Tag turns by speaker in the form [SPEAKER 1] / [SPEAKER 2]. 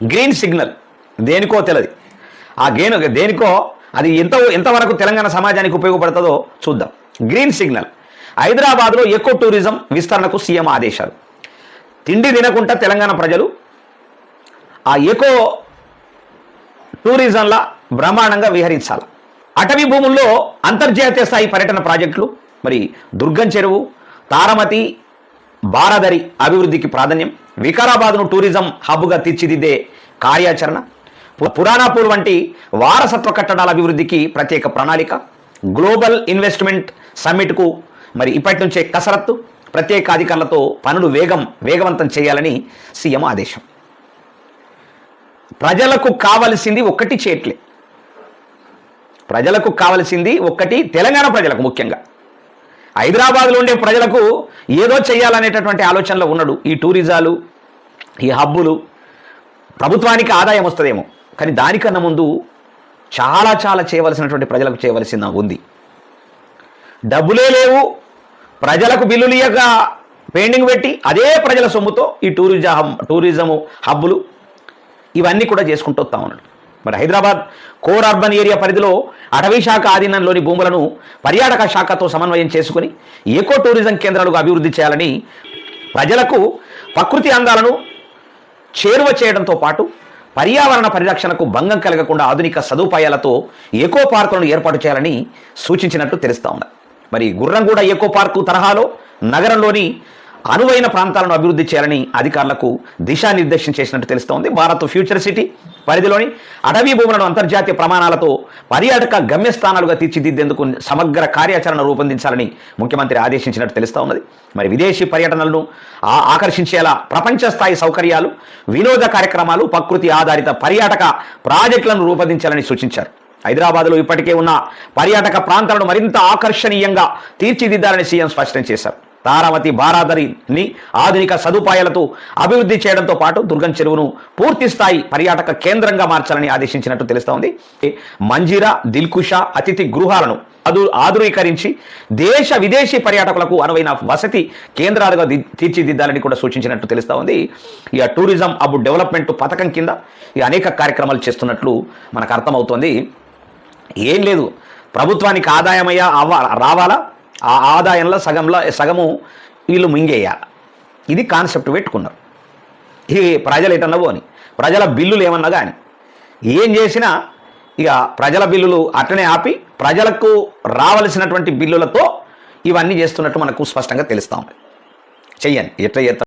[SPEAKER 1] Green signal దేనికో తెలియదు. ఆ దేనికో అది ఎంతవరకు తెలంగాణ సమాజానికి ఉపయోగపడుతుందో చూద్దాం. Green signal. హైదరాబాద్లో ఎకో టూరిజం విస్తరణకు సీఎం ఆదేశాలు. తిండి తినకుండా తెలంగాణ ప్రజలు ఆ ఎకో టూరిజంలా బ్రహ్మాండంగా విహరించాలి. అటవీ భూముల్లో అంతర్జాతీయ స్థాయి పర్యటన ప్రాజెక్టులు, మరి దుర్గం చెరువు, తారమతి, బారాదరి అభివృద్ధికి ప్రాధాన్యం, వికారాబాద్ను టూరిజం హబ్గా తీర్చిదిద్దే కార్యాచరణ, పురాణాపూర్ వంటి వారసత్వ కట్టడాల అభివృద్ధికి ప్రత్యేక ప్రణాళిక, గ్లోబల్ ఇన్వెస్ట్మెంట్ సమ్మిట్కు మరి ఇప్పటి నుంచే కసరత్తు, ప్రత్యేక అధికారులతో పనులు వేగవంతం చేయాలని సీఎం ఆదేశం. ప్రజలకు కావలసింది ఒక్కటి చేయట్లే. ప్రజలకు కావలసింది ఒక్కటి, తెలంగాణ ప్రజలకు ముఖ్యంగా హైదరాబాద్లో ఉండే ప్రజలకు ఏదో చేయాలనేటటువంటి ఆలోచనలో ఉన్నాడు. ఈ టూరిజాలు, ఈ హబ్బులు ప్రభుత్వానికి ఆదాయం వస్తుందేమో, కానీ దానికన్నా ముందు చాలా చేయవలసినటువంటి ప్రజలకు చేయవలసిన ఉంది. డబ్బులే లేవు, ప్రజలకు బిల్లులు ఇయ్యక పెండింగ్ పెట్టి అదే ప్రజల సొమ్ముతో ఈ టూరిజము హబ్బులు ఇవన్నీ కూడా చేసుకుంటూ వస్తా ఉన్నాడు. మరి హైదరాబాద్ కోర్ అర్బన్ ఏరియా పరిధిలో అటవీ శాఖ ఆధీనంలోని భూములను పర్యాటక శాఖతో సమన్వయం చేసుకుని ఎకో టూరిజం కేంద్రాలుగా అభివృద్ధి చేయాలని, ప్రజలకు ప్రకృతి అందాలను చేరువ చేయడంతో పాటు పర్యావరణ పరిరక్షణకు భంగం కలగకుండా ఆధునిక సదుపాయాలతో ఎకో పార్కులను ఏర్పాటు చేయాలని సూచించినట్లు తెలుస్తూ ఉన్నది. మరి గుర్రంగూడ ఎకో పార్కు తరహాలో నగరంలోని అనువైన ప్రాంతాలను అభివృద్ధి చేయాలని అధికారులకు దిశానిర్దేశం చేసినట్టు తెలుస్తోంది. భారత్ ఫ్యూచర్ సిటీ పరిధిలోని అటవీ భూములను అంతర్జాతీయ ప్రమాణాలతో పర్యాటక గమ్యస్థానాలుగా తీర్చిదిద్దేందుకు సమగ్ర కార్యాచరణ రూపొందించాలని ముఖ్యమంత్రి ఆదేశించినట్టు తెలుస్తూ ఉన్నది. మరి విదేశీ పర్యటనలను ఆకర్షించేలా ప్రపంచ స్థాయి సౌకర్యాలు, వినోద కార్యక్రమాలు, ప్రకృతి ఆధారిత పర్యాటక ప్రాజెక్టులను రూపొందించాలని సూచించారు. హైదరాబాద్లో ఇప్పటికే ఉన్న పర్యాటక ప్రాంతాలను మరింత ఆకర్షణీయంగా తీర్చిదిద్దాలని సీఎం స్పష్టం చేశారు. తారామతి, బారాదరిని ఆధునిక సదుపాయాలతో అభివృద్ధి చేయడంతో పాటు దుర్గం చెరువును పూర్తి స్థాయి పర్యాటక కేంద్రంగా మార్చాలని ఆదేశించినట్టు తెలుస్తోంది. మంజీరా, దిల్కుషా అతిథి గృహాలను ఆధునీకరించి దేశ విదేశీ పర్యాటకులకు అనువైన వసతి కేంద్రాలుగా తీర్చిదిద్దాలని కూడా సూచించినట్టు తెలుస్తూ ఉంది. ఇక టూరిజం హబ్ డెవలప్మెంట్ పథకం కింద అనేక కార్యక్రమాలు చేస్తున్నట్లు మనకు అర్థమవుతోంది. ఏం లేదు, ప్రభుత్వానికి ఆదాయమయ్యా రావాలా, ఆ ఆదాయంలో సగము వీళ్ళు మింగేయాలి. ఇది కాన్సెప్ట్ పెట్టుకున్నారు. ఈ ప్రజలు ఎటన్నవో అని, ప్రజల బిల్లులు ఏమన్నా కానీ ఏం చేసినా ఇక ప్రజల బిల్లులు అట్లనే ఆపి ప్రజలకు రావలసినటువంటి బిల్లులతో ఇవన్నీ చేస్తున్నట్టు మనకు స్పష్టంగా తెలుస్తూ ఉంది. చెయ్యండి, ఎట్లా చేస్తారు.